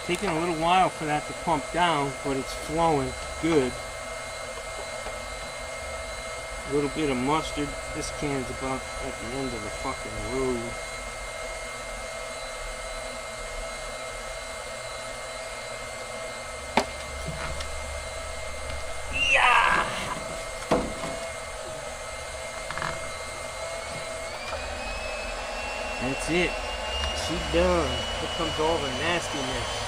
Taking a little while for that to pump down, but it's flowing good. A little bit of mustard. This can's about at the end of the fucking road. Yeah! That's it. She's done. Here comes all the nastiness.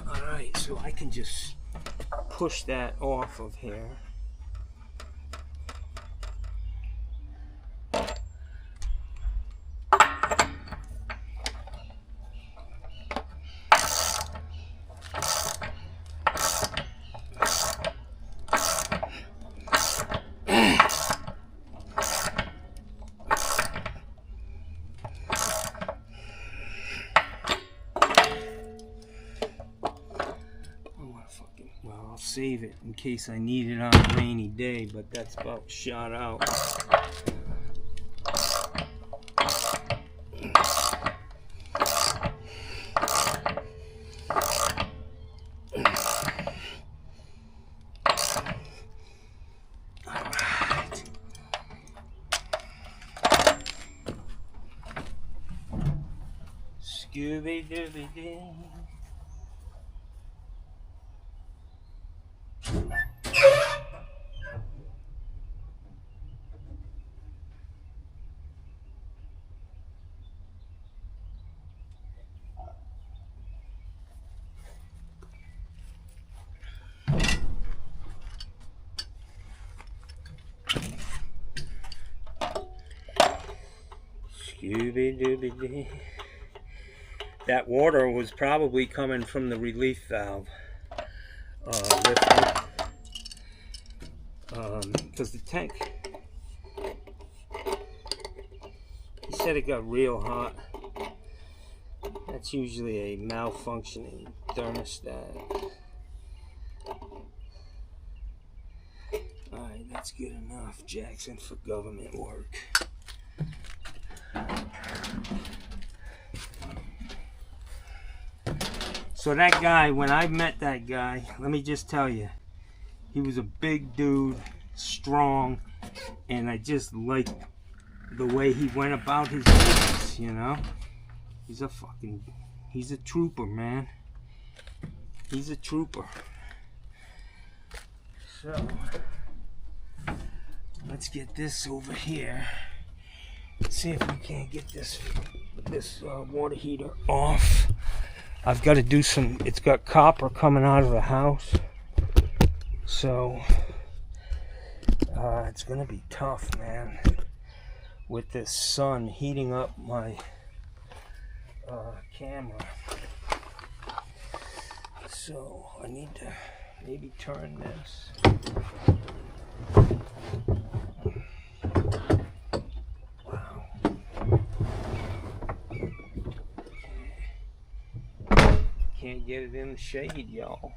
Alright, so I can just push that off of here. Well, I'll save it in case I need it on a rainy day, but that's about shot out. Alright. Scooby-Dooby-Doo. Scooby-Dooby-Doo. That water was probably coming from the relief valve. Because the tank, he said it got real hot. That's usually a malfunctioning thermostat. Alright, that's good enough, Jackson, for government work. So that guy, when I met that guy, let me just tell you, he was a big dude, strong, and I just liked the way he went about his business, you know? He's a trooper, man. He's a trooper. So, let's get this over here. See if we can't get this water heater off. I've got to do some, it's got copper coming out of the house. So, it's going to be tough, man, with this sun heating up my camera. So, I need to maybe turn this. Wow. Can't get it in the shade, y'all.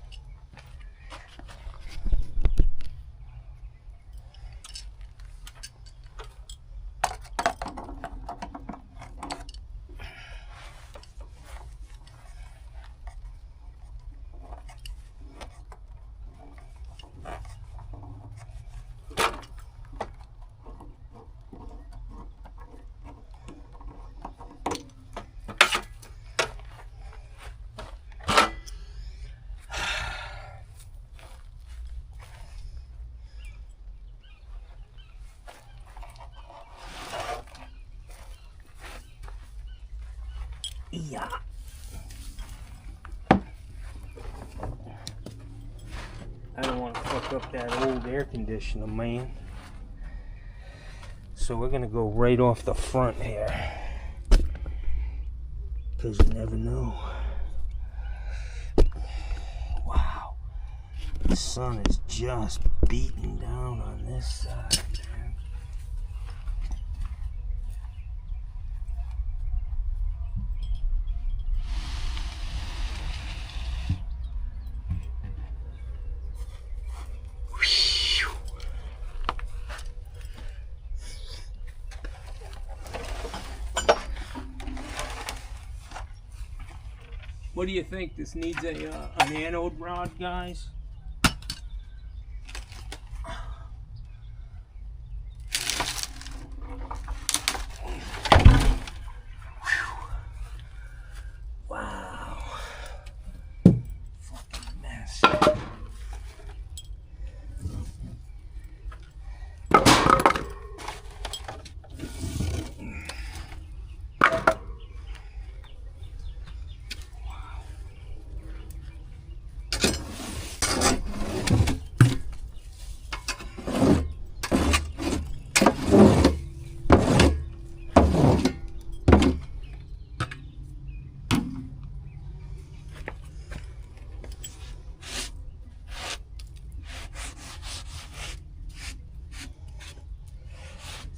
Yeah. I don't want to fuck up that old air conditioner, man. So we're going to go right off the front here. Because you never know. Wow. The sun is just beating down on this side, man. What do you think? This needs an anode rod, guys? Wow. Fucking mess.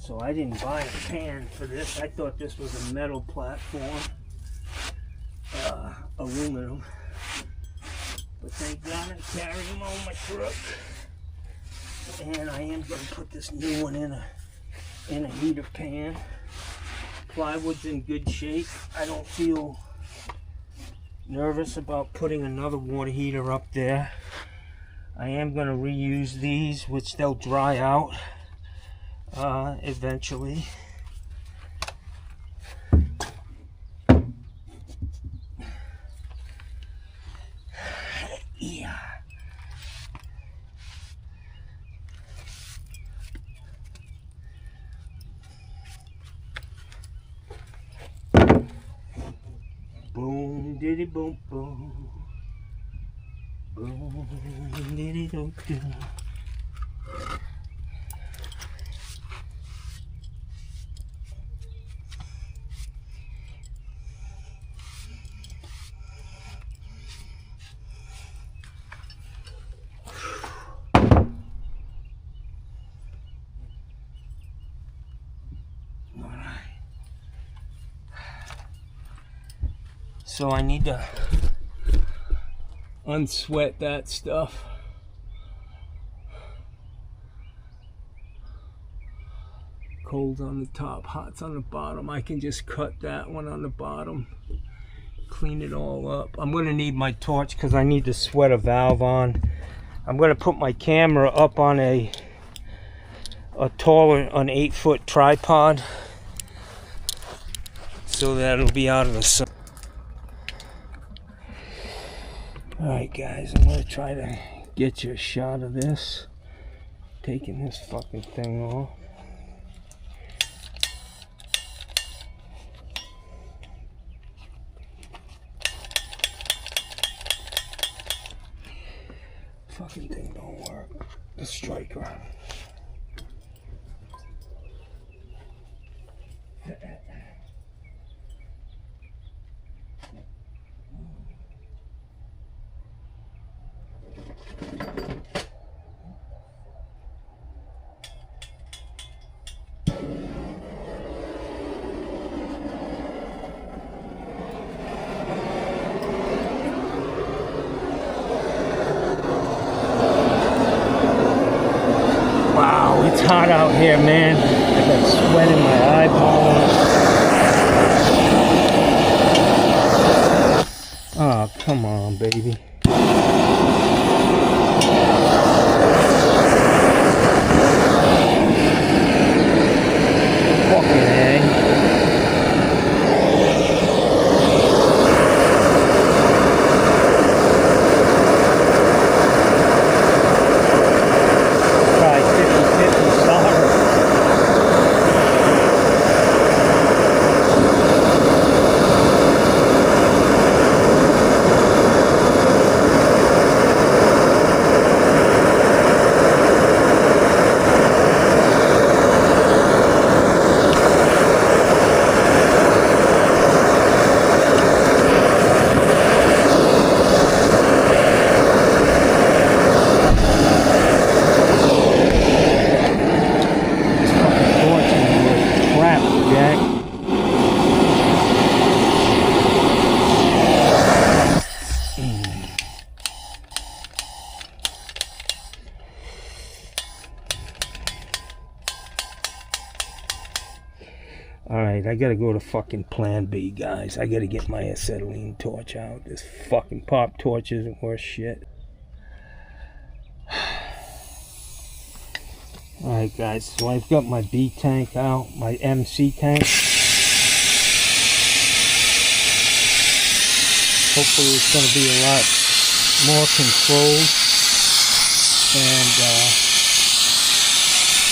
So I didn't buy a pan for this. I thought this was a metal platform, aluminum. But thank God I carry them on my truck. And I am going to put this new one in a heater pan. Plywood's in good shape. I don't feel nervous about putting another water heater up there. I am going to reuse these, which they'll dry out eventually. Yeah. Boom diddy boom boom. Boom diddy doo doo. So I need to unsweat that stuff. Cold's on the top, hot's on the bottom. I can just cut that one on the bottom, clean it all up. I'm going to need my torch because I need to sweat a valve on. I'm going to put my camera up on an 8-foot tripod so that it'll be out of the sun. Alright guys, I'm going to try to get you a shot of this. Taking this fucking thing off. Fucking thing don't work. The striker. It's hot out here, man. I got sweat in my eyeballs. Oh, come on, baby. Fucking A. Alright, I gotta go to fucking plan B, guys. I gotta get my acetylene torch out. This fucking pop torch isn't worth shit. Alright, guys, so I've got my B tank out, my MC tank. Hopefully it's gonna be a lot more controlled, and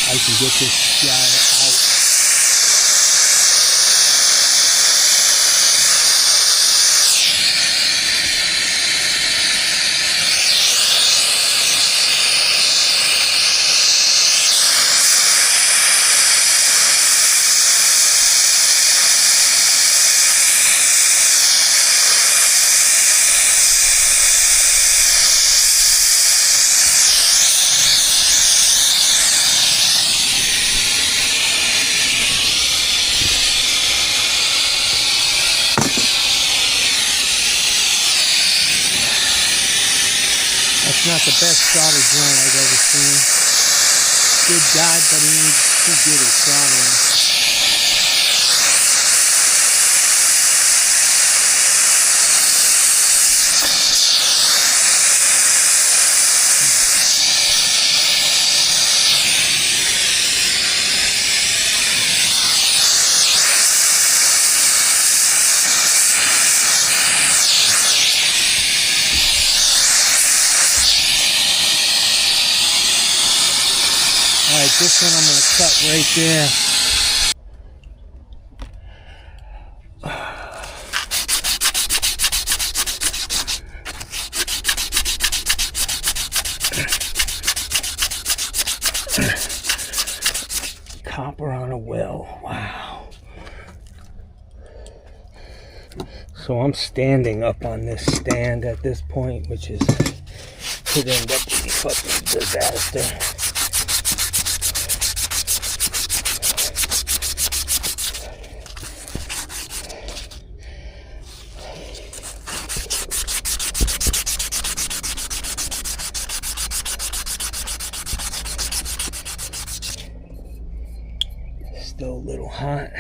I can get this guy out. That's not the best solder joint I've ever seen. Good guy, but he ain't too good at soldering. Alright, this one I'm going to cut right there. Copper on a well. Wow. So I'm standing up on this stand at this point, which is could end up being fucking disaster. Still a little hot.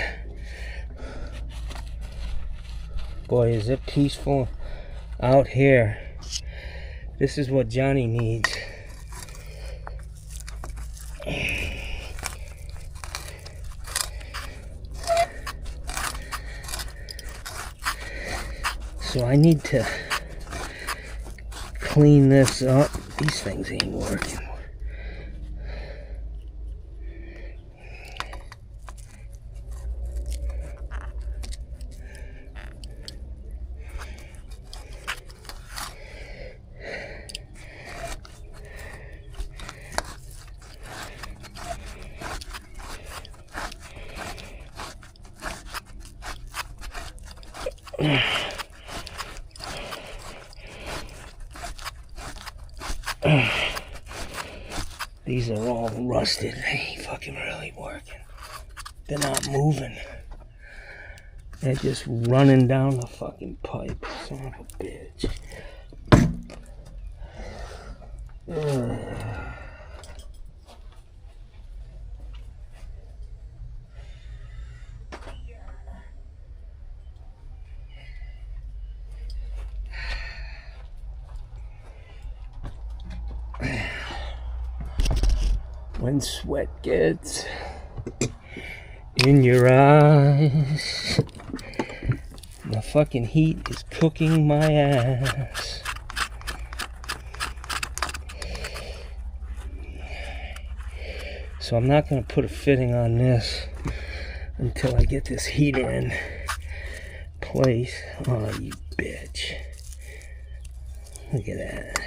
Boy, is it peaceful out here. This is what Johnny needs. So I need to clean this up. These things ain't working. These are all rusted. They ain't fucking really working. They're not moving. They're just running down the fucking pipe. Son of a bitch. When sweat gets in your eyes, the fucking heat is cooking my ass. So I'm not going to put a fitting on this until I get this heater in place. Oh, you bitch. Look at that.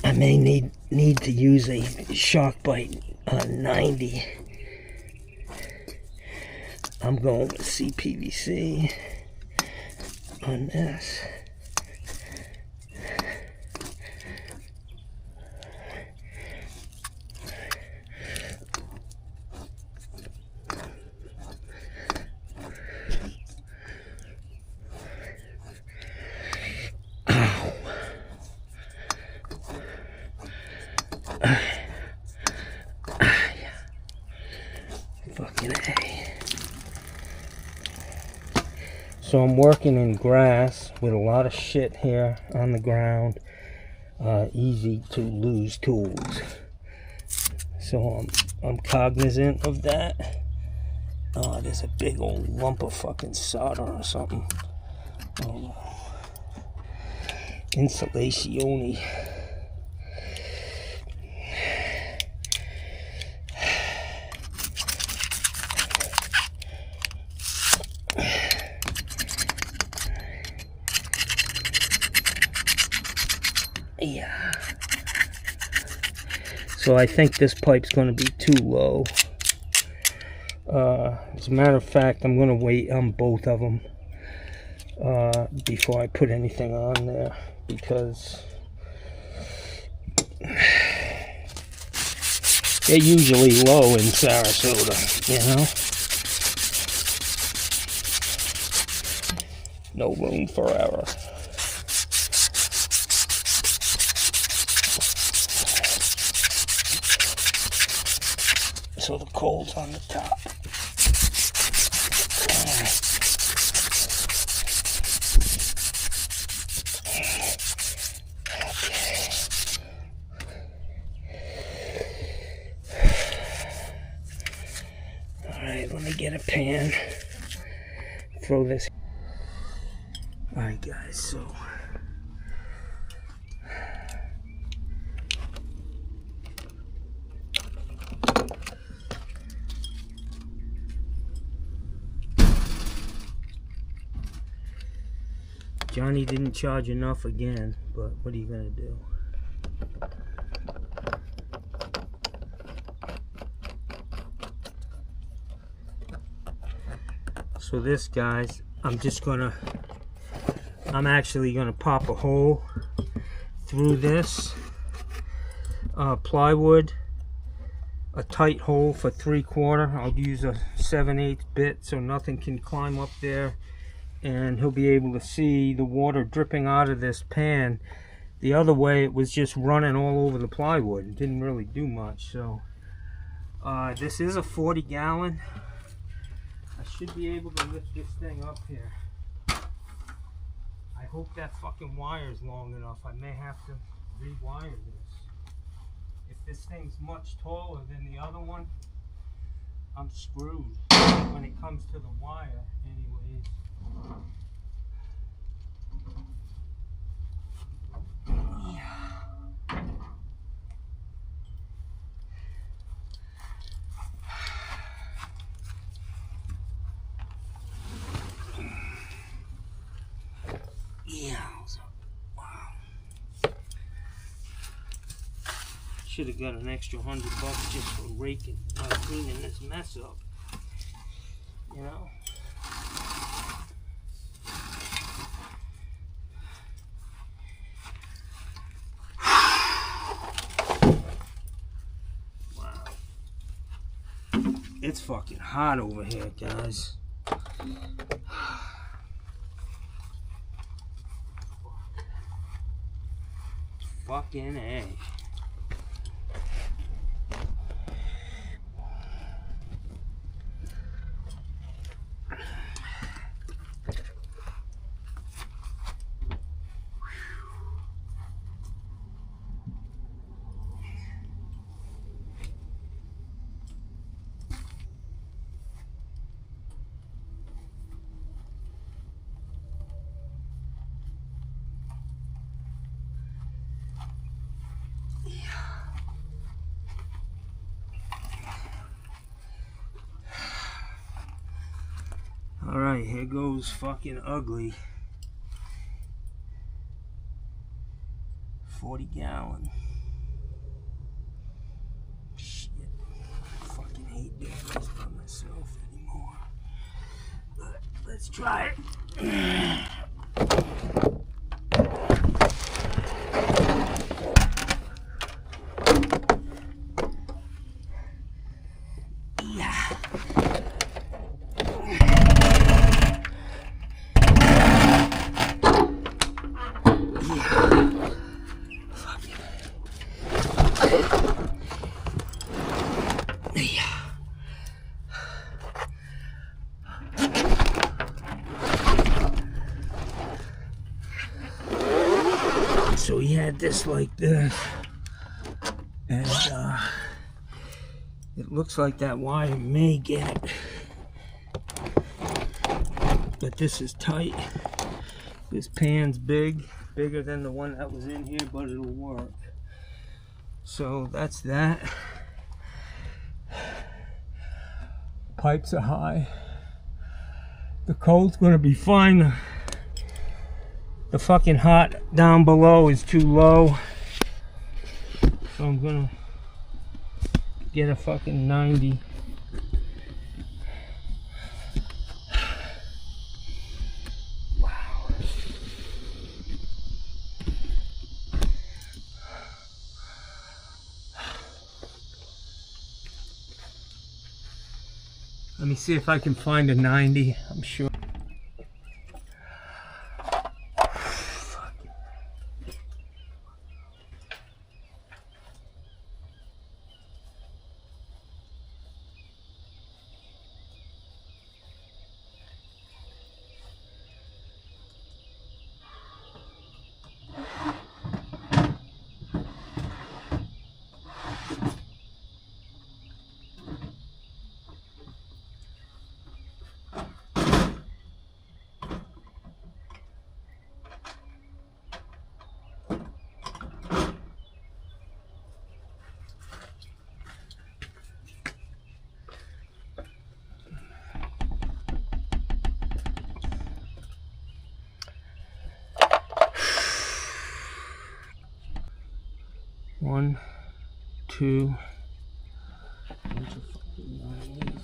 I may need to use a shock bite 90. I'm going with CPVC on this. Ow. Fucking A. So I'm working in grass with a lot of shit here on the ground. Easy to lose tools. So I'm cognizant of that. Oh, there's a big old lump of fucking solder or something. Oh. Insulation. Yeah. So I think this pipe's going to be too low. As a matter of fact, I'm going to wait on both of them before I put anything on there, because they're usually low in Sarasota, you know? No room for error. So the coal's on the top. Alright, let me get a pan. Throw this. Alright guys, so Johnny didn't charge enough again, but what are you gonna do? So this, guys, I'm actually gonna pop a hole through this plywood, a tight hole for 3/4. I'll use a 7/8 bit so nothing can climb up there, and he'll be able to see the water dripping out of this pan. The other way, it was just running all over the plywood. It didn't really do much. So this is a 40-gallon. I should be able to lift this thing up here. I hope that fucking wire is long enough. I may have to rewire this. If this thing's much taller than the other one, I'm screwed when it comes to the wire anyways. Wow. Should have got an extra $100 just for raking, cleaning this mess up. You know. Wow. It's fucking hot over here, guys. Fucking A. Alright, here goes fucking ugly. 40-gallon. Shit. I fucking hate doing this by myself anymore. But let's try it. had this like this, and it looks like that wire may get it, but this is tight. This pan's bigger than the one that was in here, but it'll work. So that's that. Pipes are high. The cold's gonna be fine. The fucking hot down below is too low. So I'm gonna get a fucking 90. Wow. Let me see if I can find a 90. I'm sure. One, two. Bunch of fucking 90s.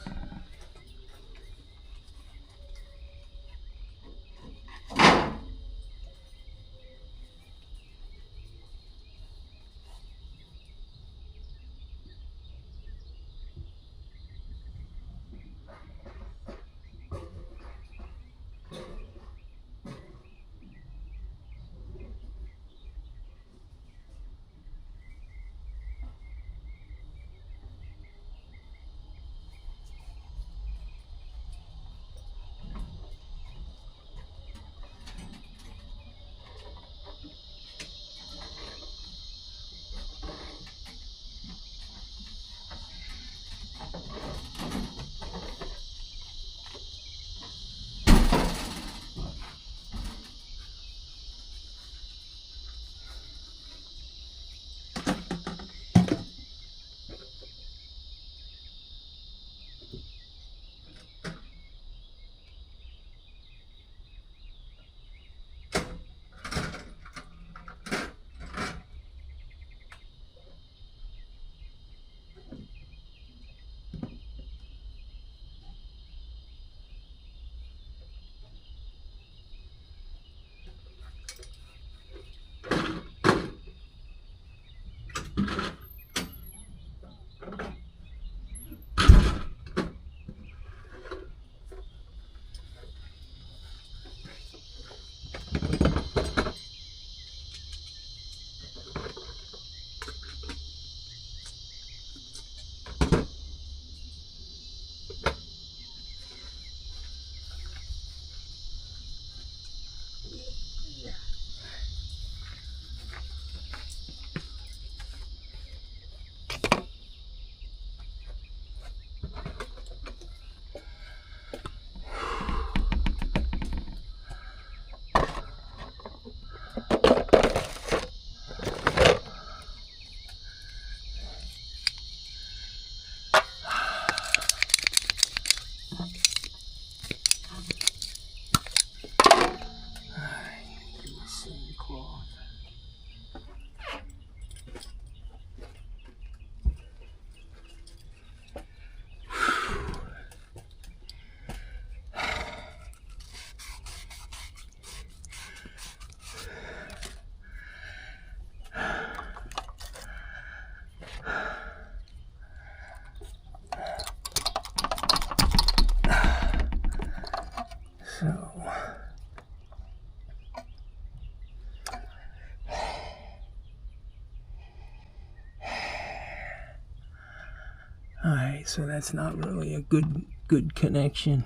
Alright, so that's not really a good connection.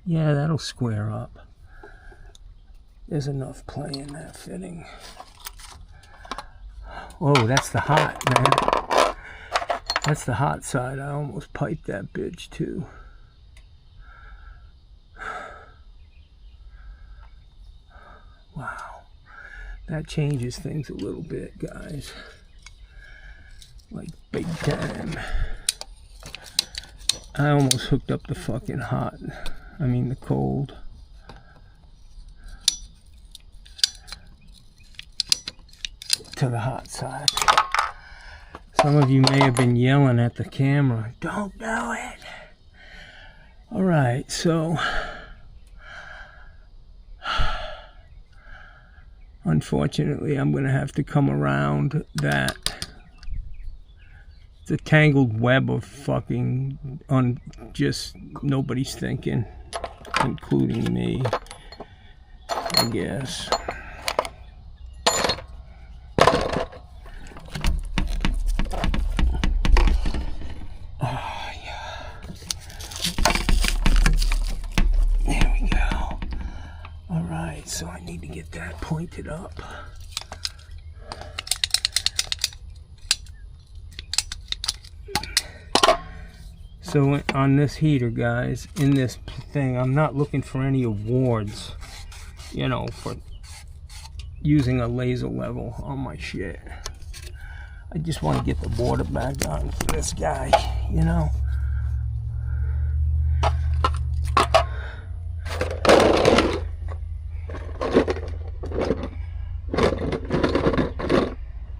Yeah, that'll square up. There's enough play in that fitting. Oh, that's the hot, man. That's the hot side. I almost piped that bitch too. Wow. That changes things a little bit, guys. Like big time. I almost hooked up the fucking hot. I mean the cold. To the hot side. Some of you may have been yelling at the camera, don't do it. Alright, so unfortunately I'm gonna have to come around that. It's a tangled web of fucking just nobody's thinking, including me, I guess. So I need to get that pointed up. So on this heater, guys, in this thing, I'm not looking for any awards, you know, for using a laser level on my shit. I just want to get the water back on for this guy, you know.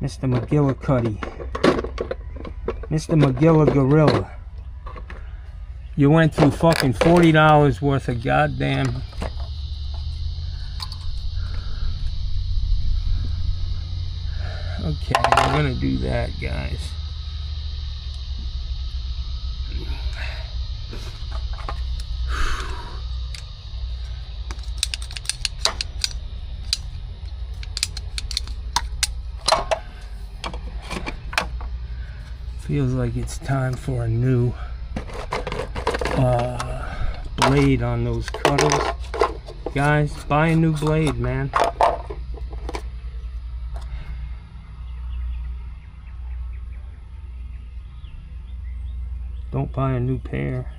Mr. McGillicuddy. Mr. McGilla Gorilla. You went through fucking $40 worth of goddamn... Okay, I'm gonna do that, guys. Feels like it's time for a new blade on those cutters. Guys, buy a new blade, man. Don't buy a new pair.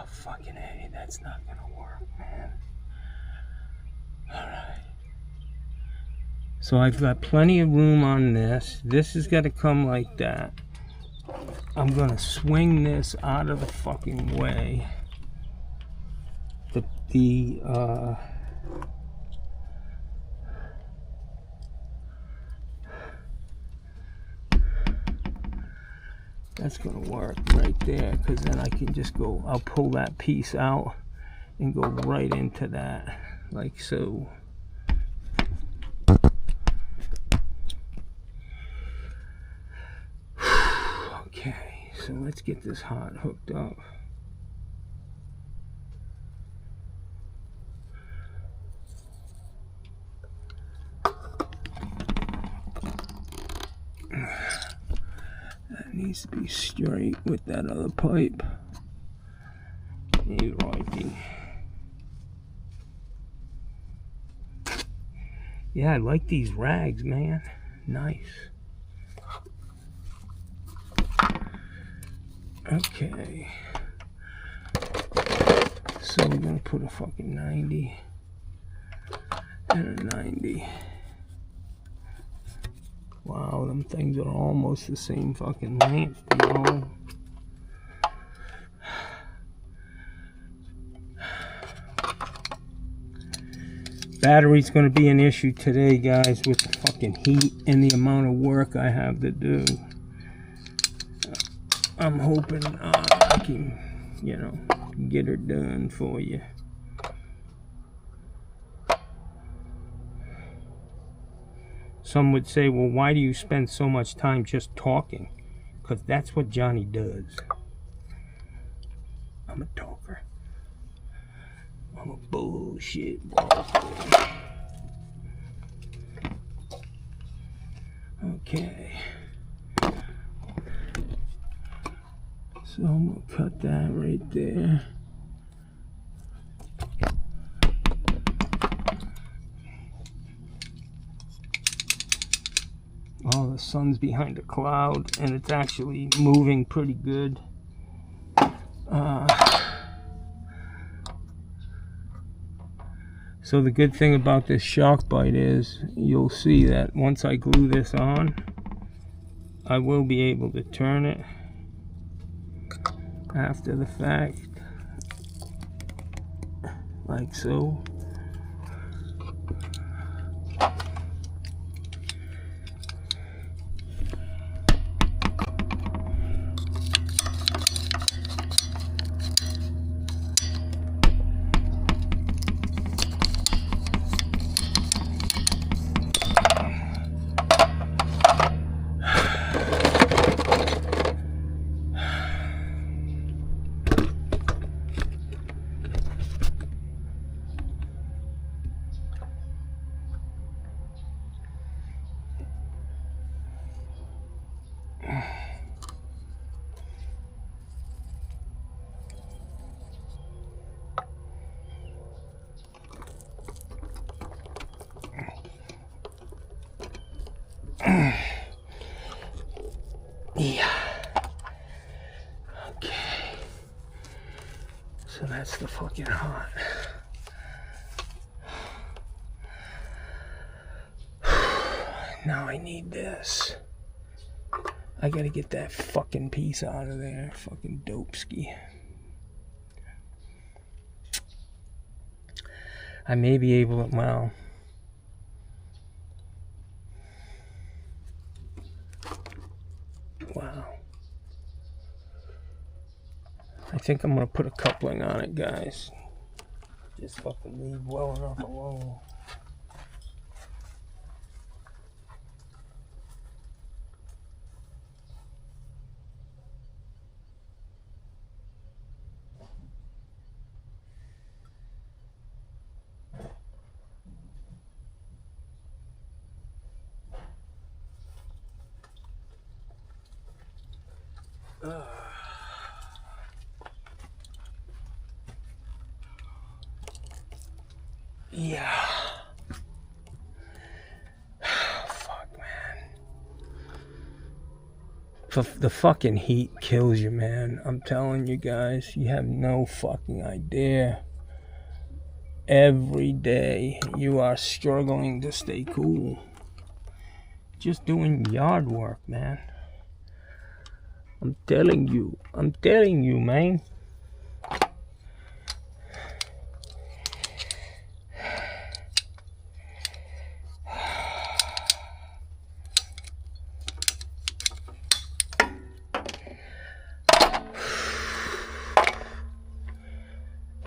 Fucking A, that's not gonna work, man. Alright. So I've got plenty of room on this. This has got to come like that. I'm gonna swing this out of the fucking way. That's gonna work right there, because then I can just go, I'll pull that piece out and go right into that, like so. Okay, so let's get this hot hooked up. That needs to be straight with that other pipe. Righty. Yeah, I like these rags, man. Nice. Okay. So we're gonna put a fucking 90 and a 90. Wow, them things are almost the same fucking length, you know. Battery's gonna be an issue today, guys, with the fucking heat and the amount of work I have to do. I'm hoping I can, you know, get her done for you. Some would say, well, why do you spend so much time just talking? Because that's what Johnny does. I'm a talker. I'm a bullshit walker. Okay. So I'm gonna cut that right there. Oh, the sun's behind a cloud and it's actually moving pretty good. So the good thing about this shock bite is you'll see that once I glue this on, I will be able to turn it after the fact, like so. Yeah. Okay. So that's the fucking hot. Now I need this. I gotta get that fucking piece out of there. Fucking dope ski. I may be able to, well. Wow. I think I'm gonna put a coupling on it, guys. Just fucking leave well enough alone. Yeah. Fuck, man. The fucking heat kills you, man. I'm telling you guys, you have no fucking idea. Every day you are struggling to stay cool. Just doing yard work, man. I'm telling you, man.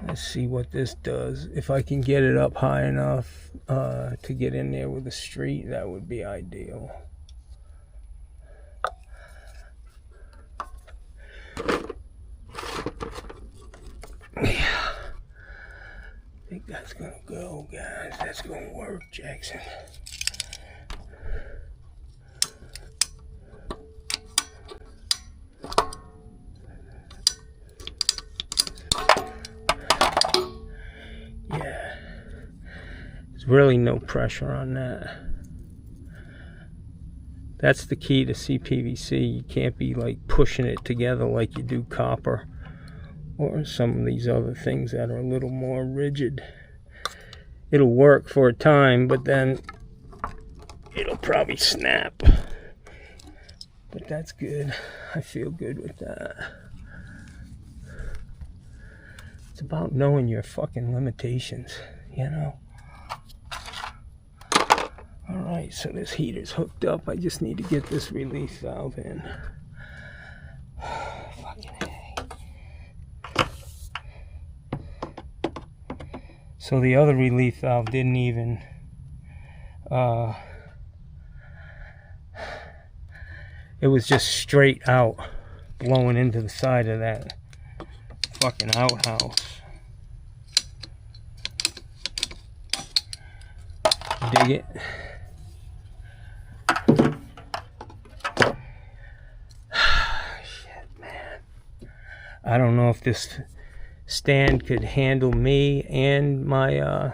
Let's see what this does. If I can get it up high enough to get in there with the street, that would be ideal. Yeah. I think that's gonna go, guys. That's gonna work, Jackson. Yeah. There's really no pressure on that. That's the key to CPVC. You can't be like pushing it together like you do copper or some of these other things that are a little more rigid. It'll work for a time, but then it'll probably snap. But that's good. I feel good with that. It's about knowing your fucking limitations, you know? Alright, so this heater's hooked up. I just need to get this relief valve in. Fucking A. So the other relief valve didn't even it was just straight out, blowing into the side of that fucking outhouse. Dig it? Shit, man. I don't know if this stand could handle me and my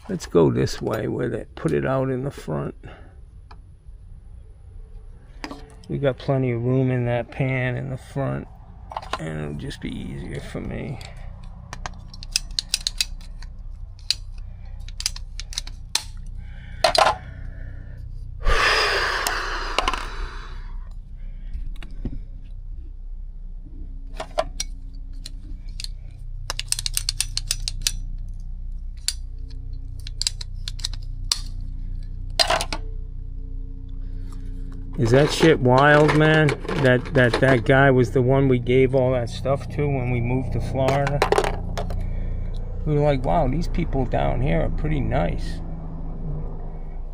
let's go this way with it. Put it out in the front. We got plenty of room in that pan in the front, and it'll just be easier for me. Is that shit wild, man? That guy was the one we gave all that stuff to when we moved to Florida. We were like, wow, these people down here are pretty nice.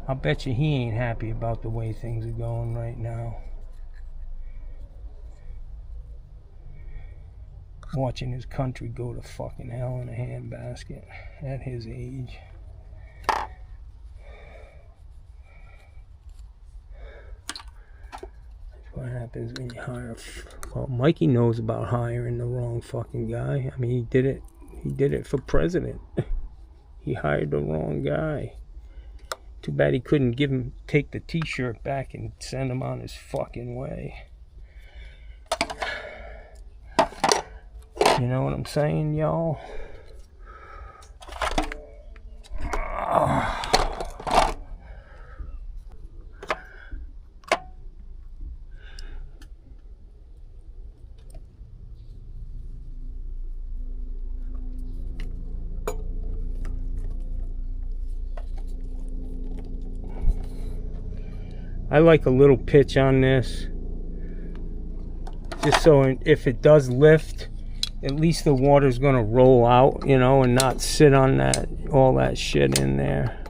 I'll bet you he ain't happy about the way things are going right now. Watching his country go to fucking hell in a handbasket at his age. What happens when you hire? Well, Mikey knows about hiring the wrong fucking guy. I mean, he did it for president. He hired the wrong guy. Too bad he couldn't take the t-shirt back and send him on his fucking way. You know what I'm saying, y'all? I like a little pitch on this, just so if it does lift, at least the water's gonna roll out, you know, and not sit on all that shit in there.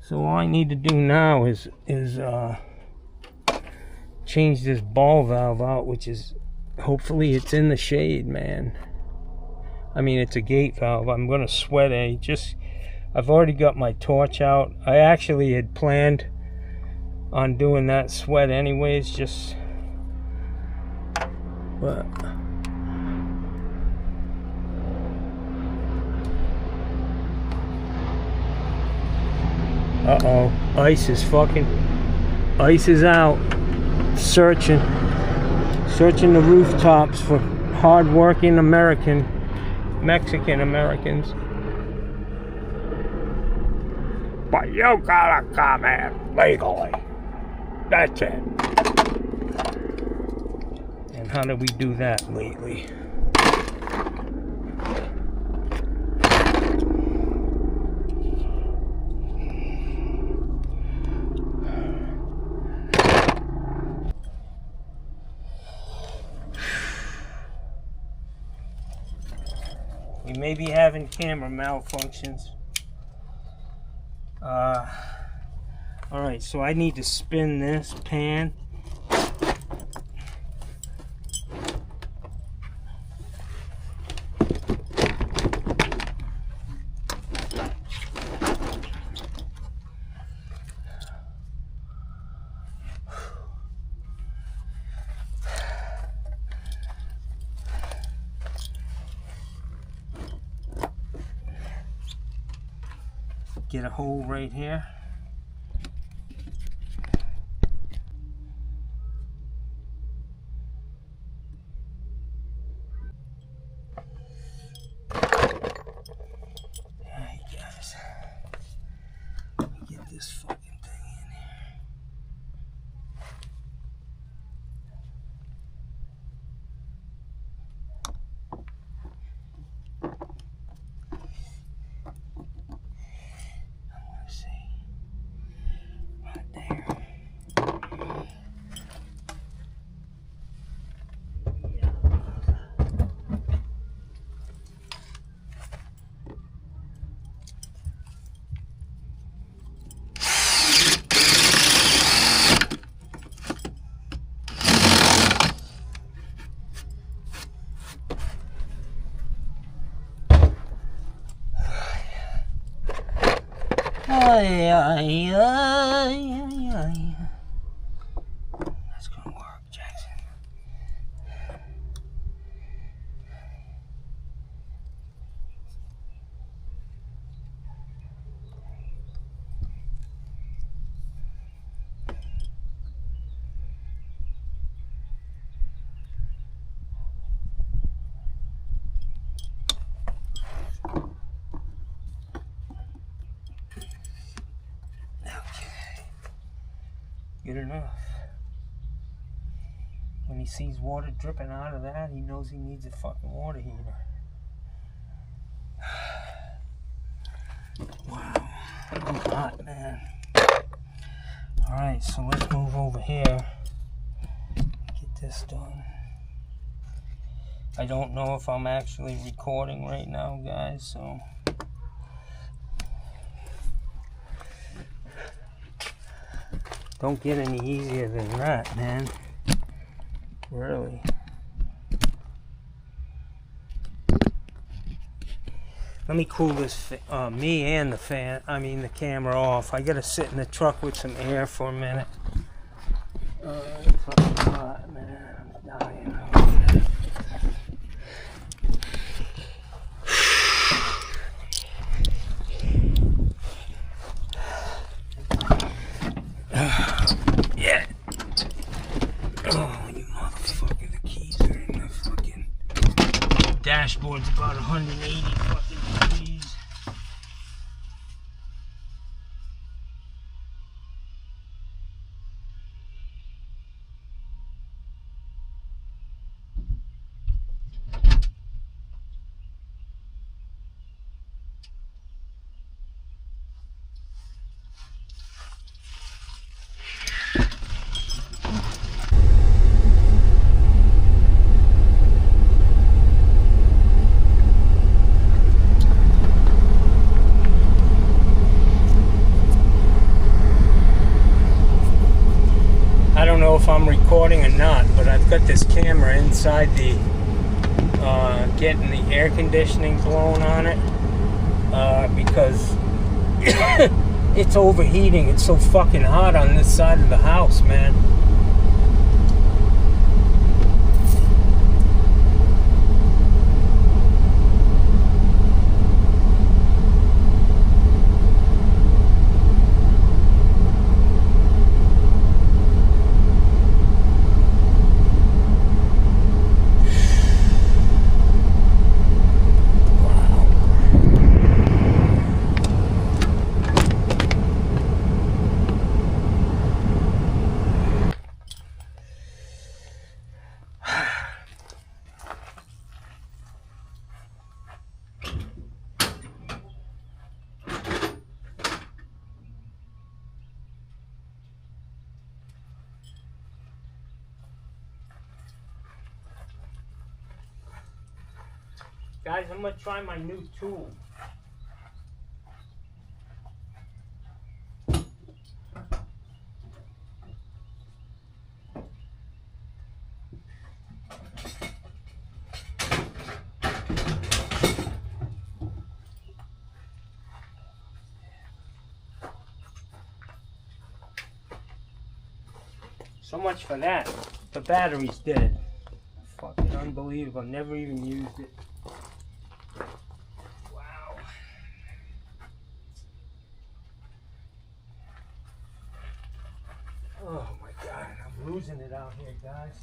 So all I need to do now is change this ball valve out, which is, hopefully it's in the shade, man. I mean, it's a gate valve. I'm gonna sweat I've already got my torch out. I actually had planned on doing that sweat anyways, just but uh-oh, ice is out. Searching the rooftops for hard-working Mexican Americans. But you gotta come in legally. That's it. And how do we do that lately? We may be having camera malfunctions. Alright, so I need to spin this pan. Get a hole right here. Alright guys, let me get this fucking thing in here. I want to see. Ay, ay, ay, ay, ay. That's gonna work, Jackson. Okay. Good enough. When he sees water dripping out of that, he knows he needs a fucking water heater. Wow. I'm hot, man. Alright, so let's move over here. Get this done. I don't know if I'm actually recording right now, guys, so... Don't get any easier than that, man. Really. Let me cool this, me and the camera off. I gotta sit in the truck with some air for a minute. It's fucking hot, man. I'm dying. Yeah. Oh, you motherfucker. The keys are in the fucking... Dashboard's about 180 fucking degrees. I don't know if I'm recording or not, but I've got this camera inside the, getting the air conditioning blown on it, because it's overheating. It's so fucking hot on this side of the house, man. Guys, I'm gonna try my new tool. So much for that. The battery's dead. Fucking unbelievable. Never even used it. Wow. Oh my God, I'm losing it out here, guys.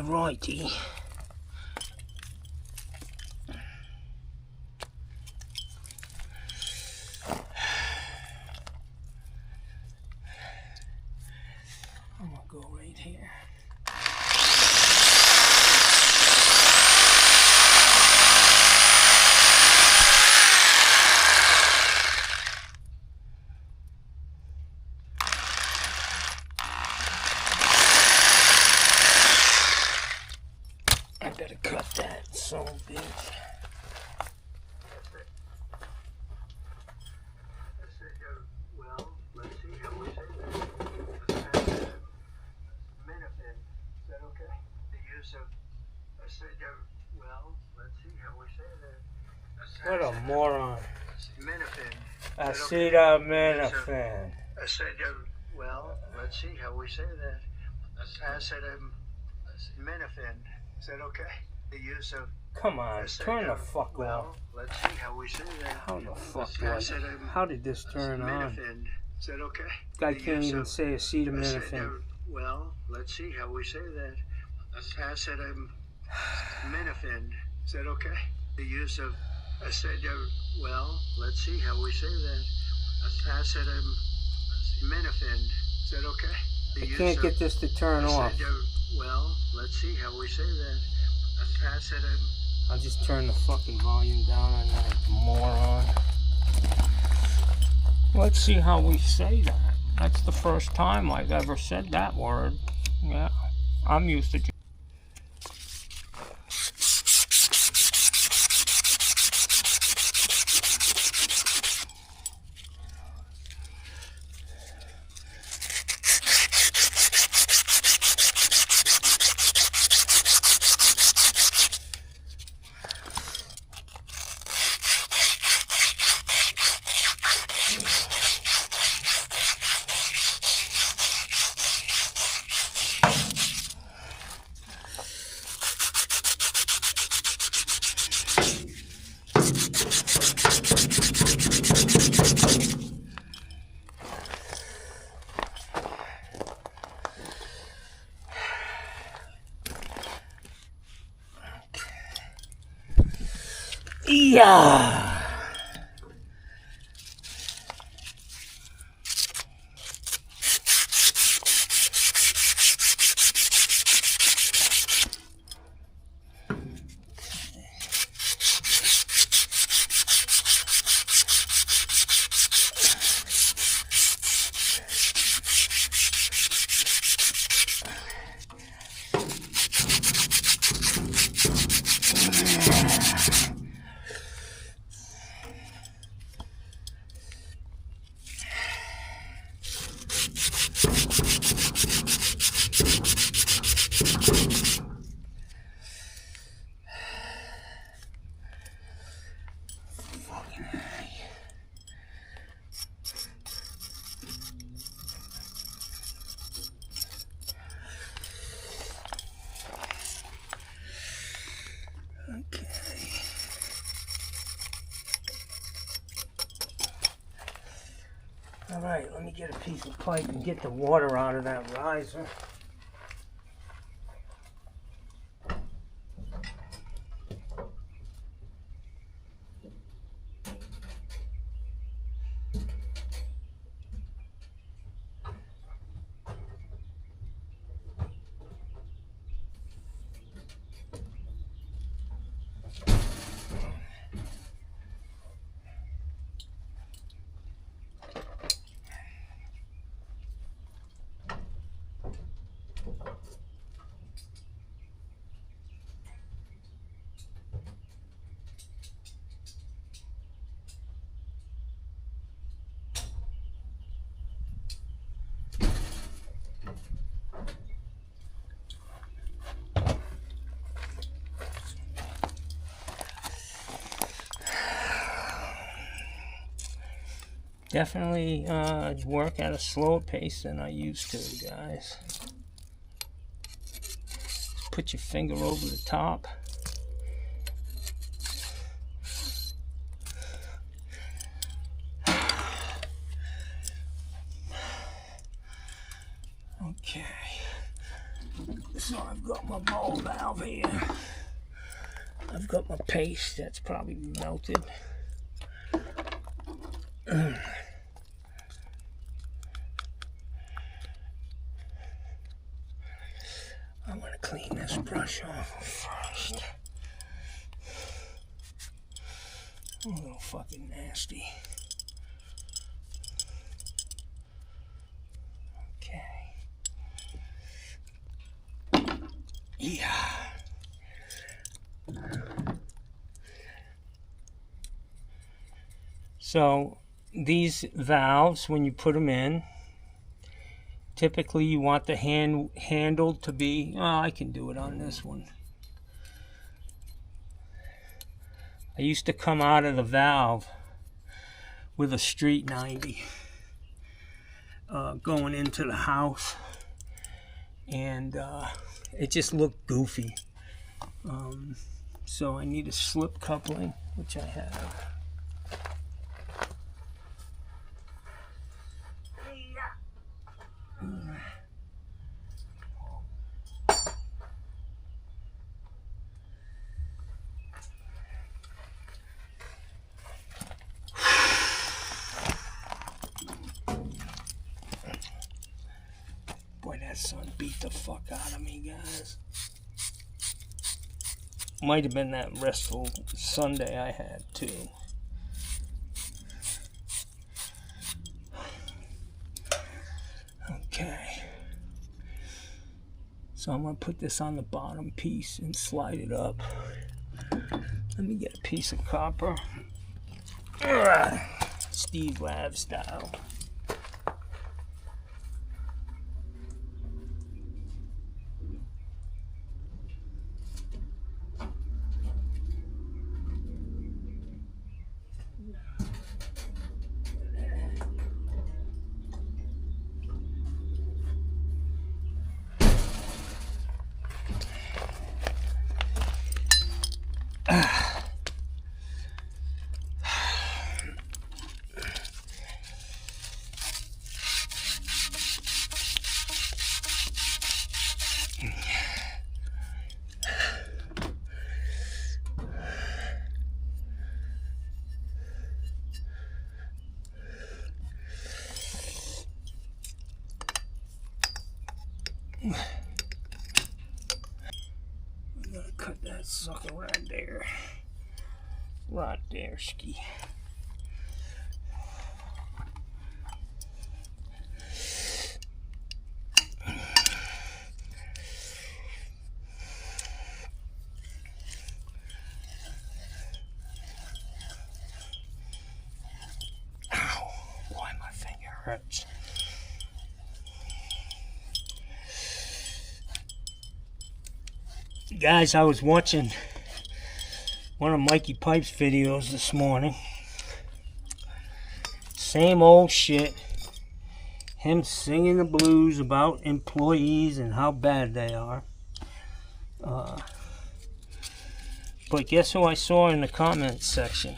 Righty. I'm gonna go right here. son of a bitch. Well, let's see how we say that. Minifin, is that okay? The use of, I said, well, let's see how we say that. What a moron. Minifin. Acetaminophen. I said, well, let's see how we say that. Minifin, is that okay? The use of. Come on, turn the fuck off. Let's see how we say that. How the fuck was it? How did this turn on? Is that okay? Guy can't even say acetaminophen. Well, let's see how we say that. Acetaminophen, is that okay? The use of. I said, well, let's see how we say that. Acetaminophen, is that okay? I can't get this to turn off. Well, let's see how we say that. I'll just turn the fucking volume down on that moron. Let's see how we say that. That's the first time I've ever said that word. Yeah, I'm used to. Yeah. Okay. All right, let me get a piece of pipe and get the water out of that riser. Definitely work at a slower pace than I used to, guys. Just put your finger over the top. Okay. So I've got my ball valve here. I've got my paste that's probably melted. I'm gonna clean this brush off first. A little fucking nasty. Okay. Yeah. So these valves, when you put them in, typically you want the handle to be, oh, I can do it on this one. I used to come out of the valve with a street 90 going into the house, and it just looked goofy. So I need a slip coupling, which I have. Boy, that sun beat the fuck out of me, guys. Might have been that restful Sunday I had too. Okay. So I'm going to put this on the bottom piece and slide it up. Let me get a piece of copper. Steve Lab style. I'm gonna cut that sucker right there. Right there, ski. Ow, boy, my finger hurts. Guys, I was watching one of Mikey Pipe's videos this morning. Same old shit. Him singing the blues about employees and how bad they are. But guess who I saw in the comments section?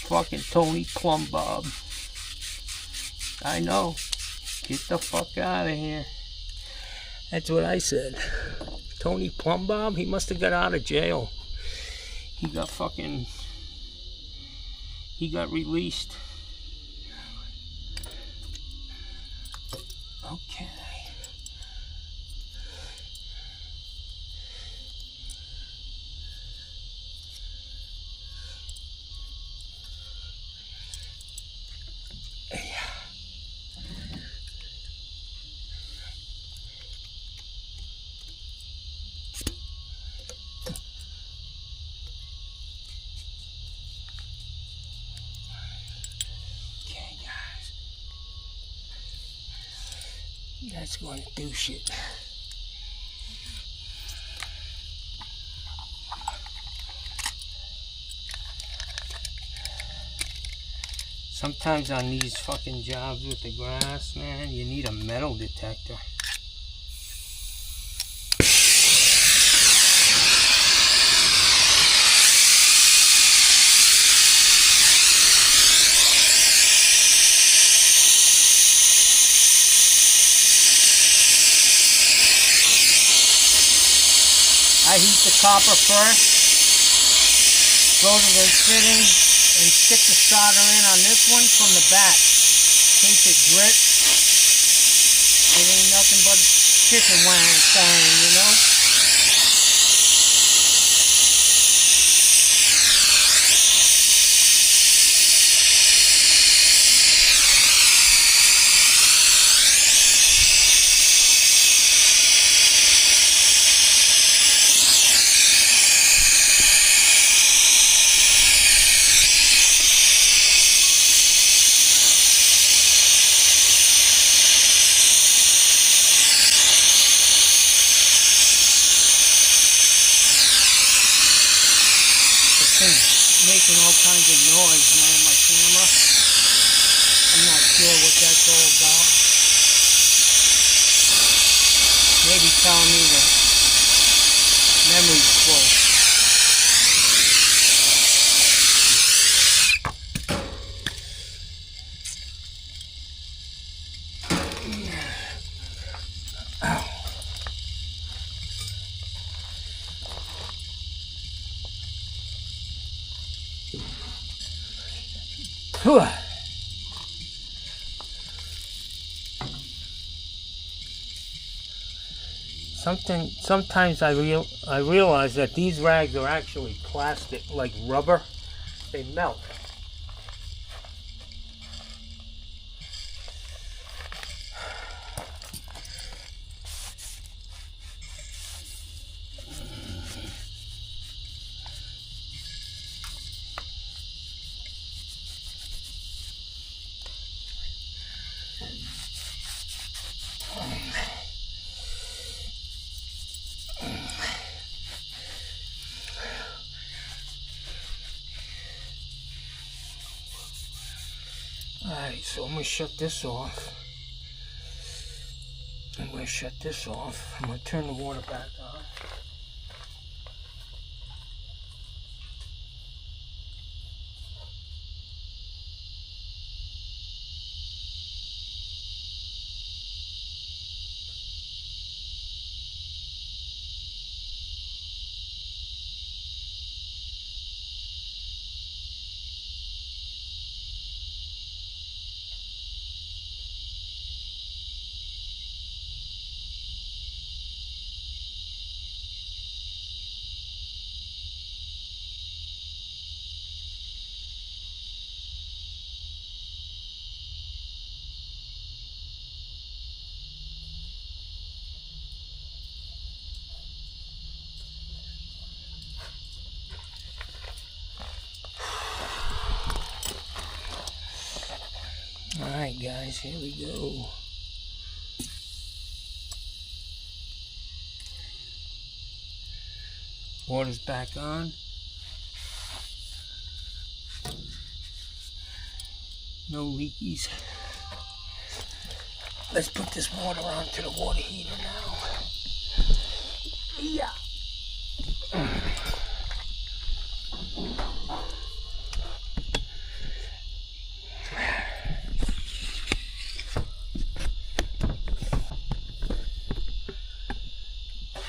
Fucking Tony Plumbob. I know. Get the fuck out of here. That's what I said. Tony Plumbob, he must have got out of jail. He got released. Okay. That's going to do shit. Sometimes on these fucking jobs with the grass, man, you need a metal detector. I heat the copper first, go to the fitting, and stick the solder in on this one from the back. In case it drips, it ain't nothing but chicken wang thing, you know? making all kinds of noise, man, my camera. I'm not sure what that's all about. Maybe telling me the memory's full. Sometimes I realize that these rags are actually plastic, like rubber. They melt. Alright, so I'm going to shut this off. I'm going to shut this off. I'm going to turn the water back on. Alright guys, here we go. Water's back on. No leakies. Let's put this water onto the water heater now. Yeah.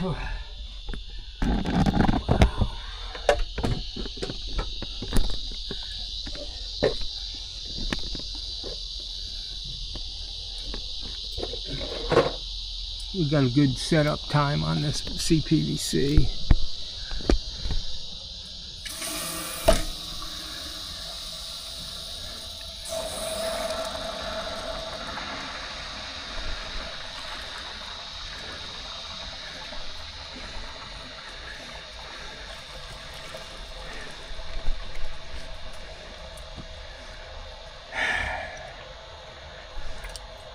Wow. We got a good setup time on this CPVC.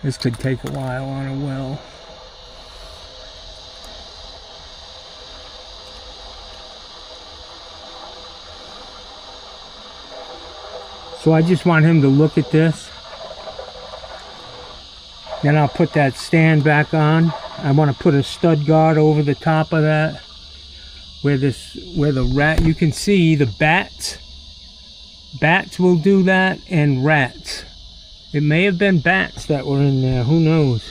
This could take a while on a well. So I just want him to look at this. Then I'll put that stand back on. I want to put a stud guard over the top of that. Where the rat, you can see the bats. Bats will do that, and rats. It may have been bats that were in there, who knows?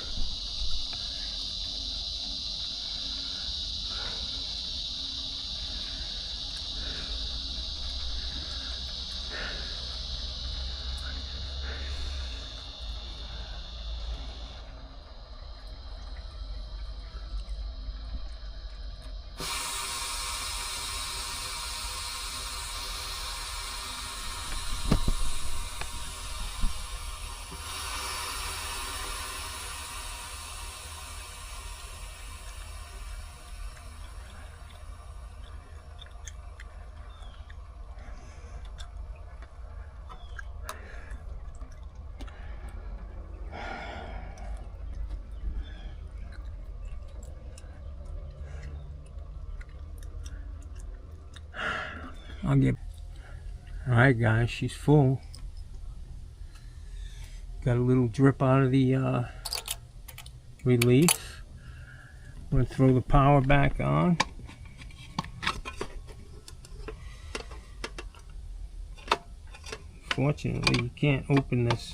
Alright guys, she's full. Got a little drip out of the relief. I'm going to throw the power back on. Fortunately, you can't open this.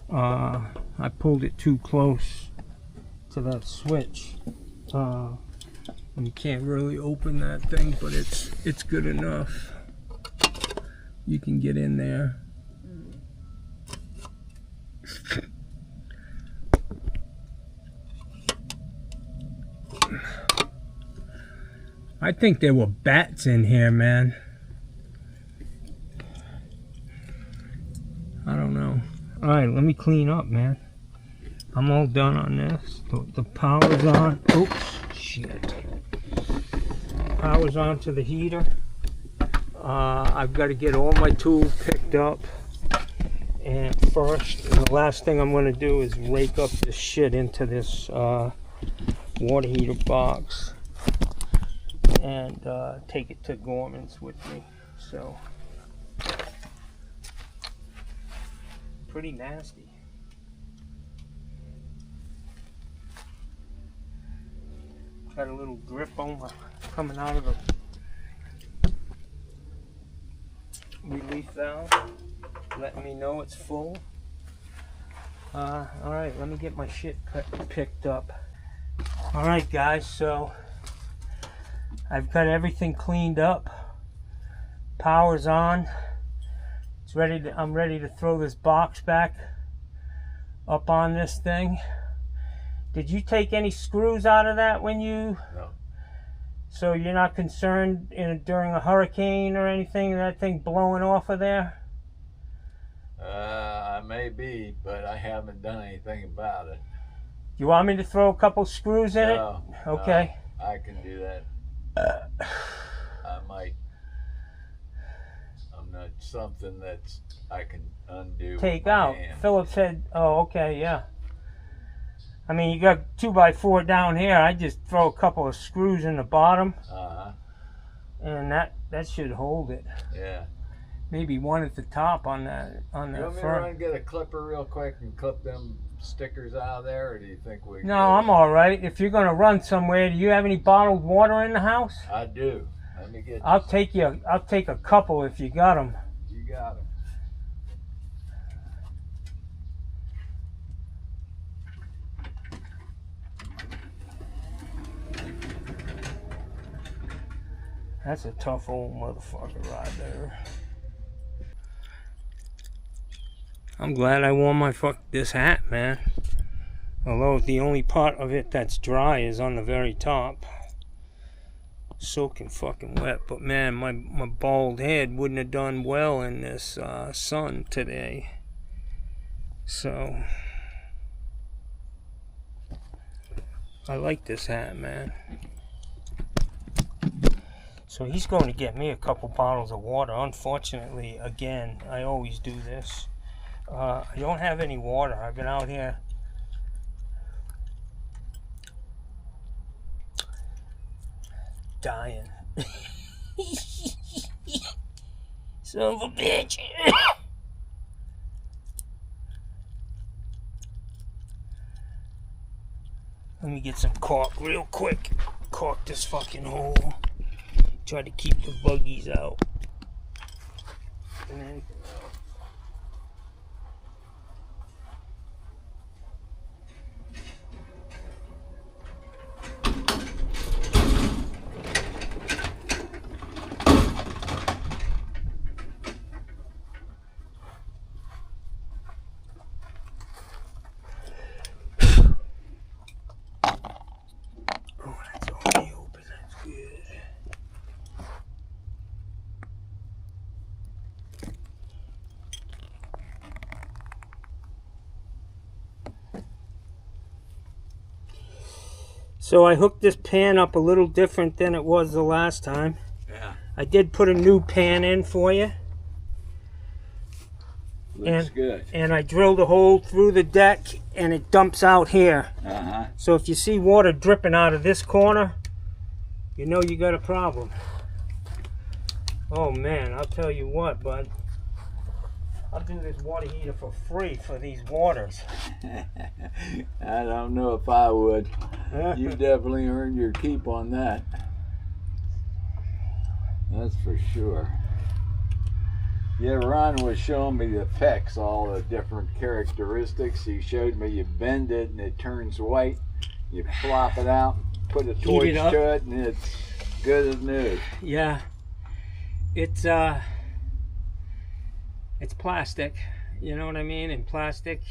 I pulled it too close to that switch. And you can't really open that thing, but it's good enough. You can get in there. I think there were bats in here, man. I don't know. Alright, let me clean up, man. I'm all done on this. The power's on. Oops, shit. Power's on to the heater. I've got to get all my tools picked up. And first, and the last thing I'm going to do is rake up this shit into this water heater box. And take it to Gorman's with me. So, pretty nasty. Got a little drip on coming out of the relief valve, letting me know it's full. Alright, let me get my shit picked up. Alright guys, so I've got everything cleaned up. Power's on. It's ready I'm ready to throw this box back up on this thing. Did you take any screws out of that when you... No. So you're not concerned during a hurricane or anything, that thing blowing off of there? I may be, but I haven't done anything about it. You want me to throw a couple screws in it? Okay. No, I can do that. I might. I'm not something that's I can undo. Take with my out. hand. Philip said, oh, okay, yeah. I mean, you got 2x4 down here. I just throw a couple of screws in the bottom. And that should hold it. Yeah. Maybe one at the top on that You want me to run front. and get a clipper real quick and clip them stickers out of there, or do you think we? No, I'm all right. If you're gonna run somewhere, do you have any bottled water in the house? I do. Let me get. I'll take a couple if you got them. You got them. That's a tough old motherfucker right there. I'm glad I wore this hat, man. Although the only part of it that's dry is on the very top. Soaking fucking wet. But man, my bald head wouldn't have done well in this sun today. So I like this hat, man. So he's going to get me a couple bottles of water. Unfortunately, again, I always do this. I don't have any water. I've been out here dying. Son of a bitch. Let me get some caulk real quick. Caulk this fucking hole. Try to keep the buggies out. And then so I hooked this pan up a little different than it was the last time. Yeah. I did put a new pan in for you. Looks good. And I drilled a hole through the deck and it dumps out here. So if you see water dripping out of this corner, you know you got a problem. Oh man, I'll tell you what, bud. I'll do this water heater for free for these waters. I don't know if I would. You definitely earned your keep on that. That's for sure. Yeah, Ron was showing me the pecs, all the different characteristics. He showed me you bend it and it turns white. You flop it out, put a torch to it, and it's good as new. Yeah. It's plastic, you know what I mean? And plastic,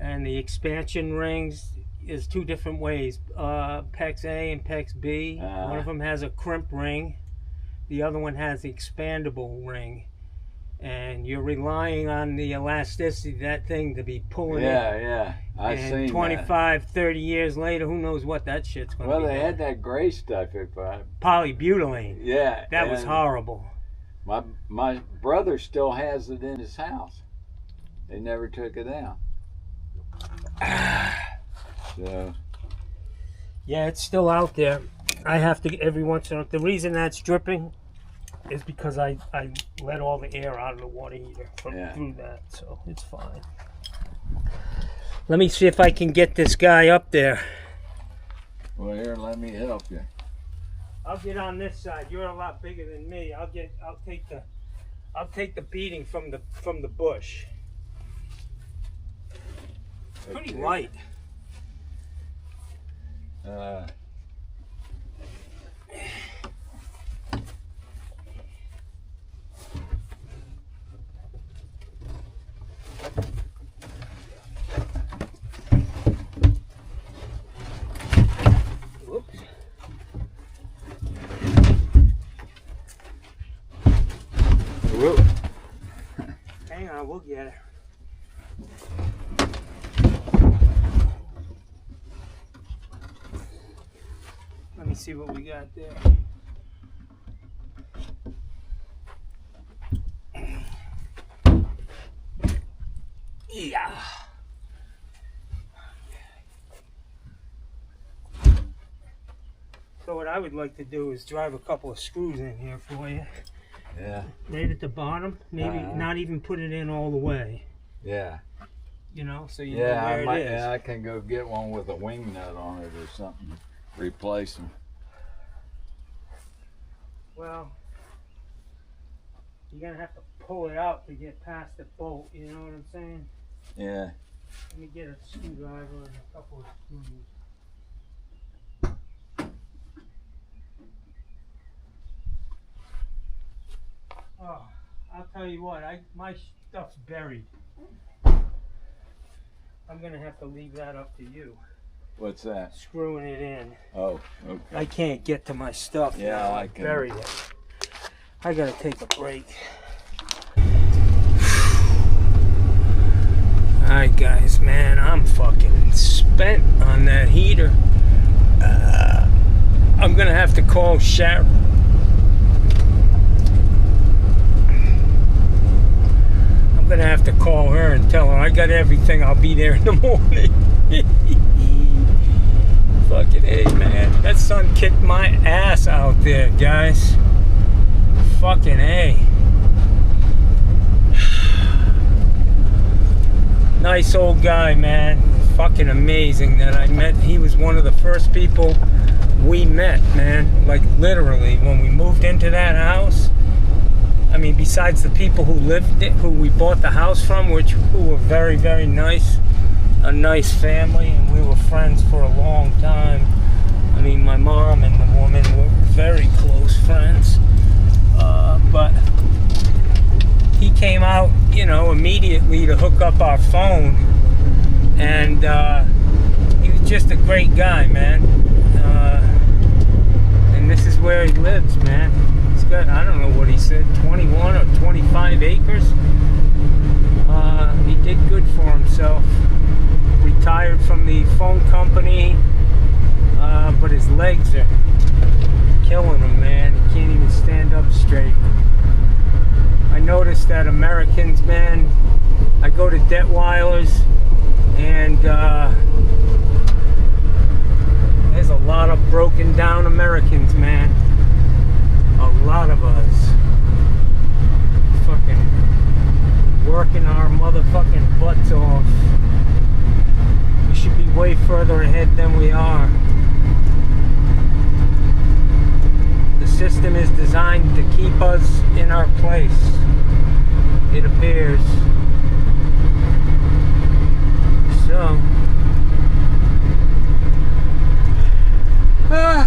and the expansion rings is two different ways. PEX A and PEX B. One of them has a crimp ring. The other one has the expandable ring. And you're relying on the elasticity of that thing to be pulling it. Yeah. I've and seen 25, 30 years later, who knows what that shit's going to be. Well, they had that gray stuff. Polybutylene. Yeah. That was horrible. My brother still has it in his house. They never took it out. So. Yeah, it's still out there. I have to every once in a while. The reason that's dripping is because I let all the air out of the water heater through that, so it's fine. Let me see if I can get this guy up there. Well, here, let me help you. I'll get on this side. You're a lot bigger than me. I'll take the beating from the bush. It's pretty light. Whoops. Whoa. Hang on, we'll get it. Let me see what we got there. Yeah. So what I would like to do is drive a couple of screws in here for you. Yeah. Right at the bottom. Maybe not even put it in all the way. Yeah. You know, so you know where it is. Yeah, I can go get one with a wing nut on it or something. Replace them. Well, you're gonna have to pull it out to get past the bolt, you know what I'm saying? Yeah. Let me get a screwdriver and a couple of screws. Oh, I'll tell you what, my stuff's buried. I'm gonna have to leave that up to you. What's that? Screwing it in. Oh, okay. I can't get to my stuff. Yeah, now. I can. Buried it. I gotta take a break. Alright guys, man, I'm fucking spent on that heater. I'm gonna have to call Sharon. I'm gonna have to call her and tell her I got everything. I'll be there in the morning. Fucking A, man. That sun kicked my ass out there, guys. Fucking A. Nice old guy, man. Fucking amazing that I met. He was one of the first people we met, man. Like literally, when we moved into that house. I mean, besides the people who lived it, who we bought the house from, who were very, very nice. A nice family, and we were friends for a long time. I mean, my mom and the woman were very close friends. But he came out, you know, immediately to hook up our phone, and he was just a great guy, man. And this is where he lives, man. He's got, I don't know what he said, 21 or 25 acres. He did good for himself. Retired from the phone company, but his legs are killing him, man. He can't even stand up straight. I noticed that Americans, man, I go to Detweiler's, and there's a lot of broken down Americans, man. A A lot of us fucking working our motherfucking butts off. We should be way further ahead than we are. The system is designed to keep us in our place, it appears. So, I'm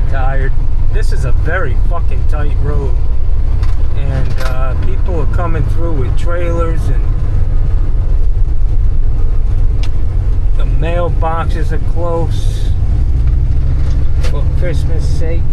tired. This is a very fucking tight road, and people are coming through with trailers, and the mailboxes are close, for Christmas sakes.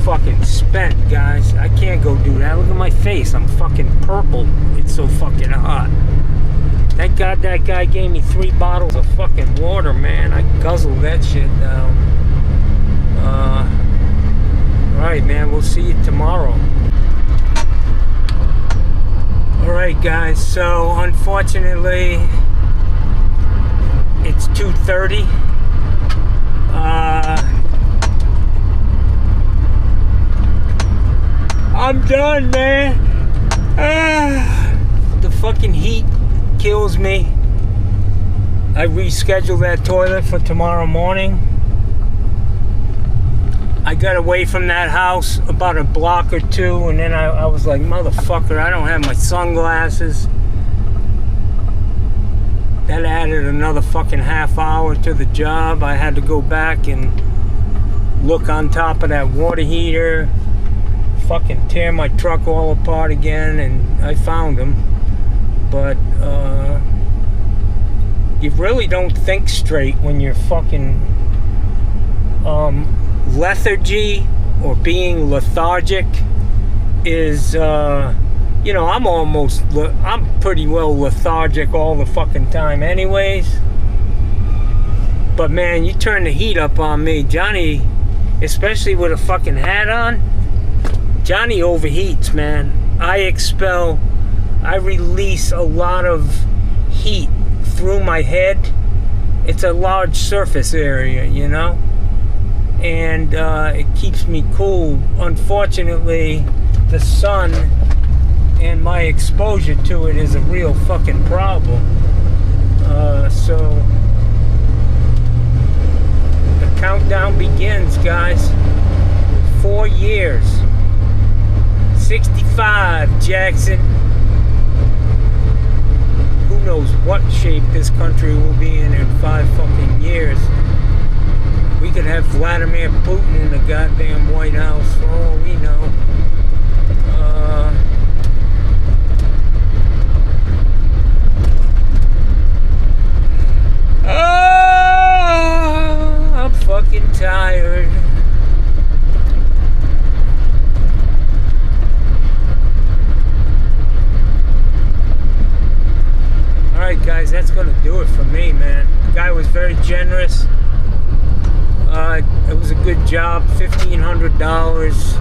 Fucking spent, guys. I can't go do that. Look at my face. I'm fucking purple. It's so fucking hot. Thank God that guy gave me 3 bottles of fucking water, man. I guzzled that shit down. Alright, man. We'll see you tomorrow. Alright, guys. So, unfortunately, it's 2:30. I'm done, man. The fucking heat kills me. I rescheduled that toilet for tomorrow morning. I got away from that house about a block or two, and then I was like, motherfucker, I don't have my sunglasses. That added another fucking half hour to the job. I had to go back and look on top of that water heater, fucking tear my truck all apart again, and I found them. But you really don't think straight when you're fucking lethargy or being lethargic is you know, I'm pretty well lethargic all the fucking time anyways. But man, you turn the heat up on me, Johnny, especially with a fucking hat on, Johnny overheats, man. I release a lot of heat through my head. It's a large surface area, you know? And it keeps me cool. Unfortunately, the sun and my exposure to it is a real fucking problem. So the countdown begins, guys. 4 years. 65, Jackson. Who knows what shape this country will be in 5 fucking years. We could have Vladimir Putin in the goddamn White House for all we know. I'm fucking tired. Alright guys, that's gonna do it for me, man. The guy was very generous. It was a good job, $1,500.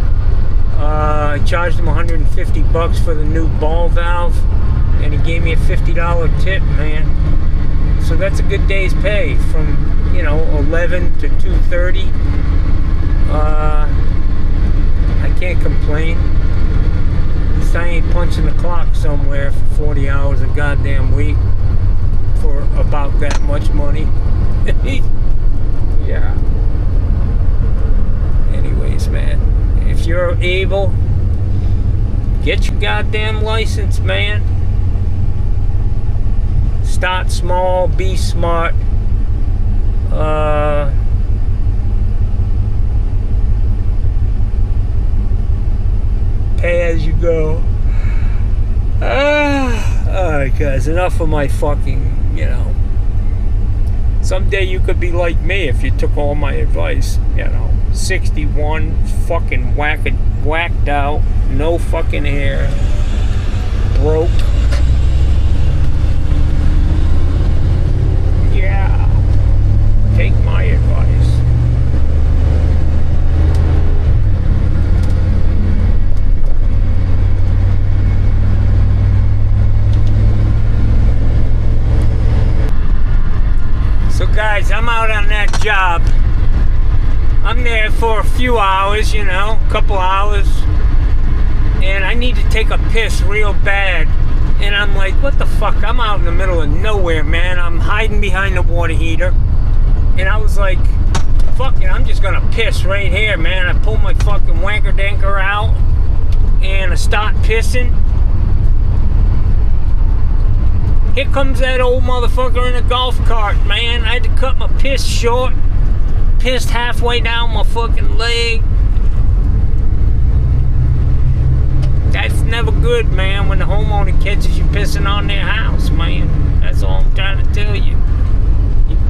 I charged him $150 for the new ball valve, and he gave me a $50 tip, man. So that's a good day's pay from, you know, 11 to 2:30. I can't complain. At least I ain't punching the clock somewhere for 40 hours a goddamn week for about that much money. Yeah. Anyways, man, if you're able, get your goddamn license, man. Start small, be smart. Pay as you go. Alright guys, enough of my fucking, you know. Someday you could be like me if you took all my advice, you know. 61, fucking whacked out, no fucking hair, broke. Yeah. Take my advice. So guys, I'm out on that job. I'm there for a few hours, you know, a couple hours. And I need to take a piss real bad. And I'm like, what the fuck? I'm out in the middle of nowhere, man. I'm hiding behind the water heater. And I was like, fuck it, I'm just gonna piss right here, man. I pull my fucking wanker-danker out. And I start pissing. Here comes that old motherfucker in a golf cart, man. I had to cut my piss short. Pissed halfway down my fucking leg. That's never good, man, when the homeowner catches you pissing on their house, man. That's all I'm trying to tell you.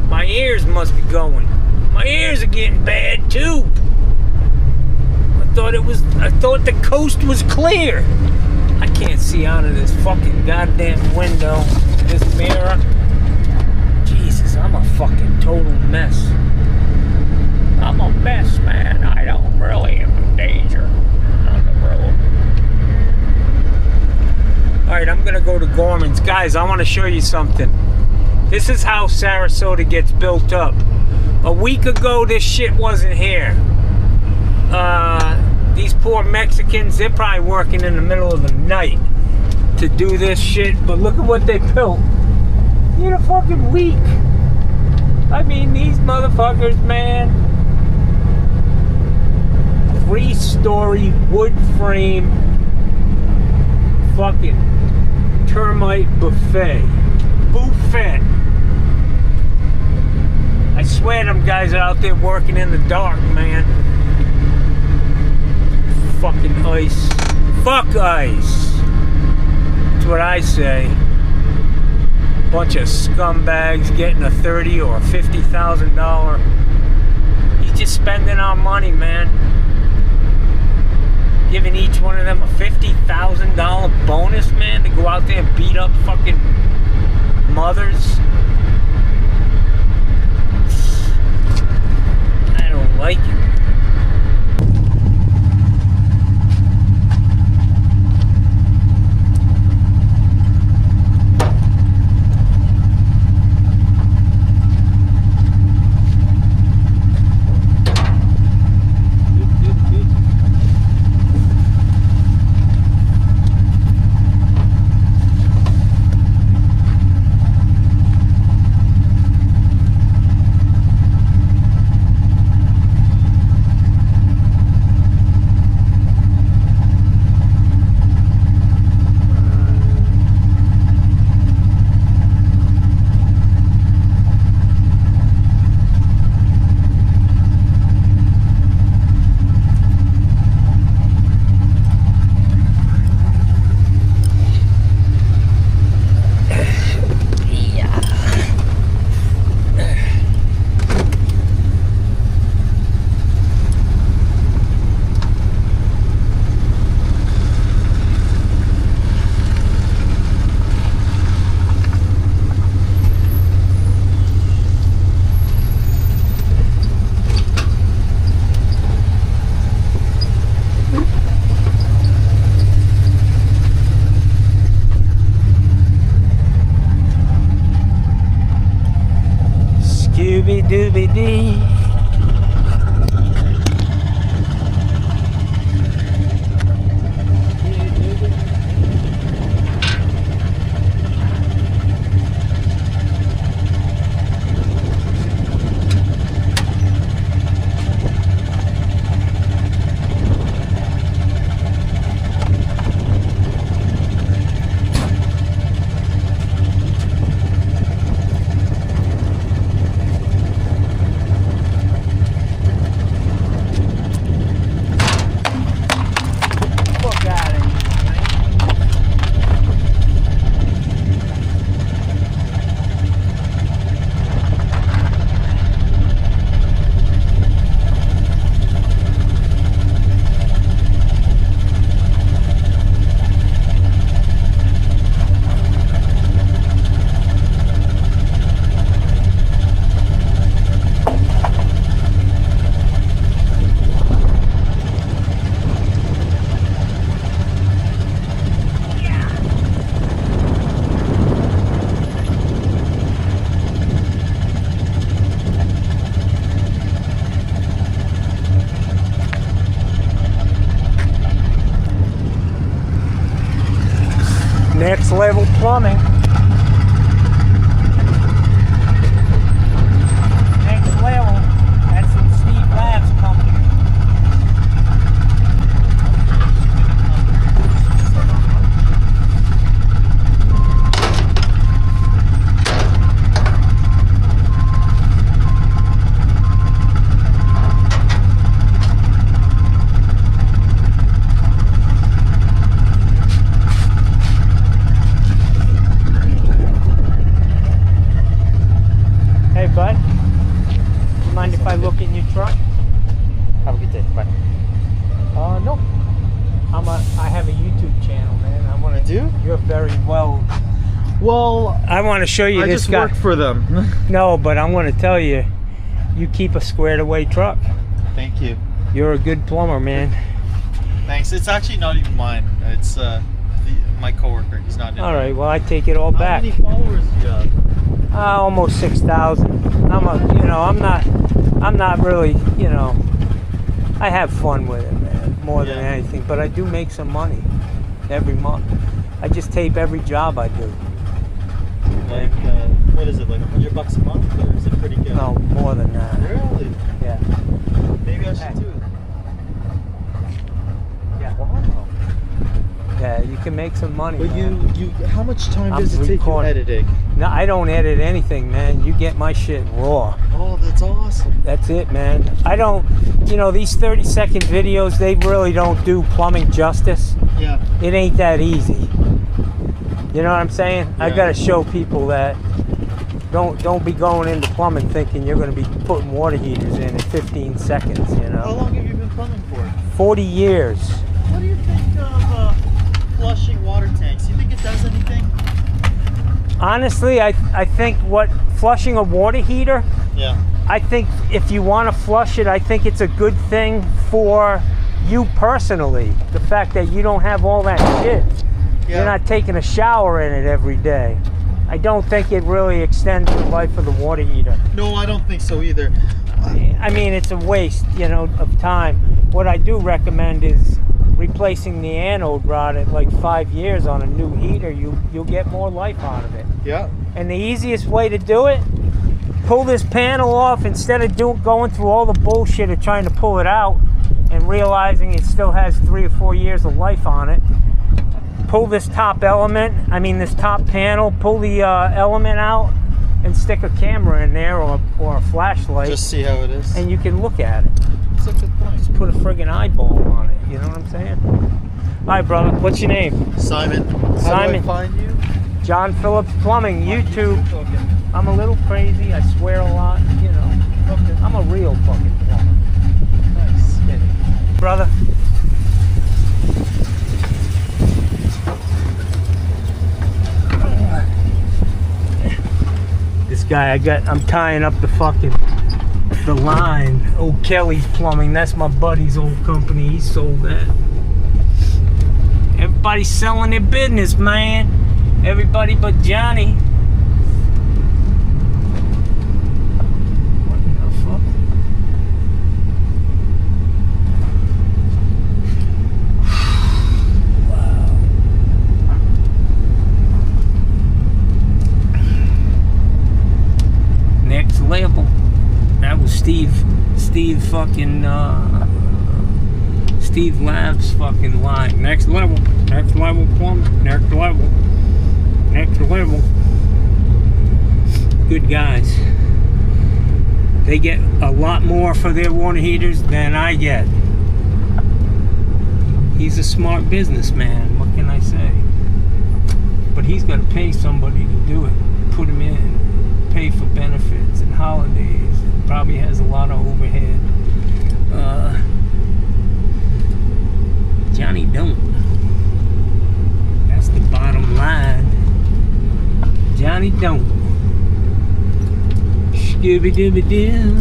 My ears must be going. My ears are getting bad, too. I thought the coast was clear. I can't see out of this fucking goddamn window. This mirror. Jesus, I'm a fucking total mess. I'm a mess, man. I don't really am in danger on the road. Alright, I'm gonna go to Gorman's. Guys, I want to show you something. This is how Sarasota gets built up. A week ago, this shit wasn't here. These poor Mexicans, they're probably working in the middle of the night to do this shit, but look at what they built in a fucking week. I mean, these motherfuckers, man. 3-story wood frame fucking termite buffet. I swear them guys are out there working in the dark, man. Fucking ice. Fuck ice. That's what I say. Bunch of scumbags getting a $30,000 or $50,000. He's just spending our money, man. Giving each one of them a $50,000 bonus, man, to go out there and beat up fucking mothers. I don't like it. Scooby-Dooby-Dee. Level Plumbing. Next Level. That's in Steve Lab's company. Hey bud, you mind if I look in your truck? Have a good day. Bye. No. I have a YouTube channel, man. I want to. You do? You're very well. Well, I want to show you I this just guy. work for them. No, but I'm going to tell you, you keep a squared away truck. Thank you. You're a good plumber, man. Thanks. It's actually not even mine. It's my coworker. He's not in All it. right, well I take it all How back. many followers do you have? Almost 6,000. I'm not really, I have fun with it, man, more than Yeah. anything. But I do make some money every month. I just tape every job I do. Like, what is it, like $100 a month, or is it pretty good? No, more than that. Really? Yeah. Maybe I should do it. Yeah. Wow. Yeah, you can make some money. But man. you, how much time I'm does it take you recording. editing? No, I don't edit anything, man. You get my shit raw. Oh, that's awesome. That's it, man. I don't, these 30-second videos, they really don't do plumbing justice. Yeah. It ain't that easy. You know what I'm saying? I Yeah. gotta show people that don't be going into plumbing thinking you're gonna be putting water heaters in 15 seconds, How long have you been plumbing for? 40 years. What do you think of flushing water tanks? You think it does anything? Honestly, I think flushing a water heater, Yeah. I think if you want to flush it, I think it's a good thing for you personally. The fact that you don't have all that shit. Yeah. You're not taking a shower in it every day. I don't think it really extends the life of the water heater. No, I don't think so either. I mean, it's a waste, of time. What I do recommend is replacing the anode rod at like 5 years on a new heater. You'll get more life out of it. Yeah. And the easiest way to do it, pull this panel off instead of going through all the bullshit of trying to pull it out and realizing it still has 3 or 4 years of life on it. Pull this top this top panel, pull the element out and stick a camera in there or a flashlight. Just see how it is. And you can look at it. That's a good point. Just put a friggin' eyeball on it, you know what I'm saying? All right, brother, what's your name? Simon. How Simon. do I find you? John Phillips Plumbing, YouTube. Okay. I'm a little crazy, I swear a lot, Okay. I'm a real fucking plumber. Nice. Brother. This guy, I'm tying up the line. Old Kelly's Plumbing, that's my buddy's old company, he sold that. Everybody's selling their business, man. Everybody but Johnny. What the fuck? Next Level. That was Steve Lab's fucking line. Next Level Plumbing. Next Level. Good guys. They get a lot more for their water heaters than I get. He's a smart businessman, what can I say? But he's got to pay somebody to do it. Put him in, pay for benefits and holidays. Probably has a lot of overhead. Johnny don't. That's the bottom line. Johnny don't. Scooby-Dooby-Doo.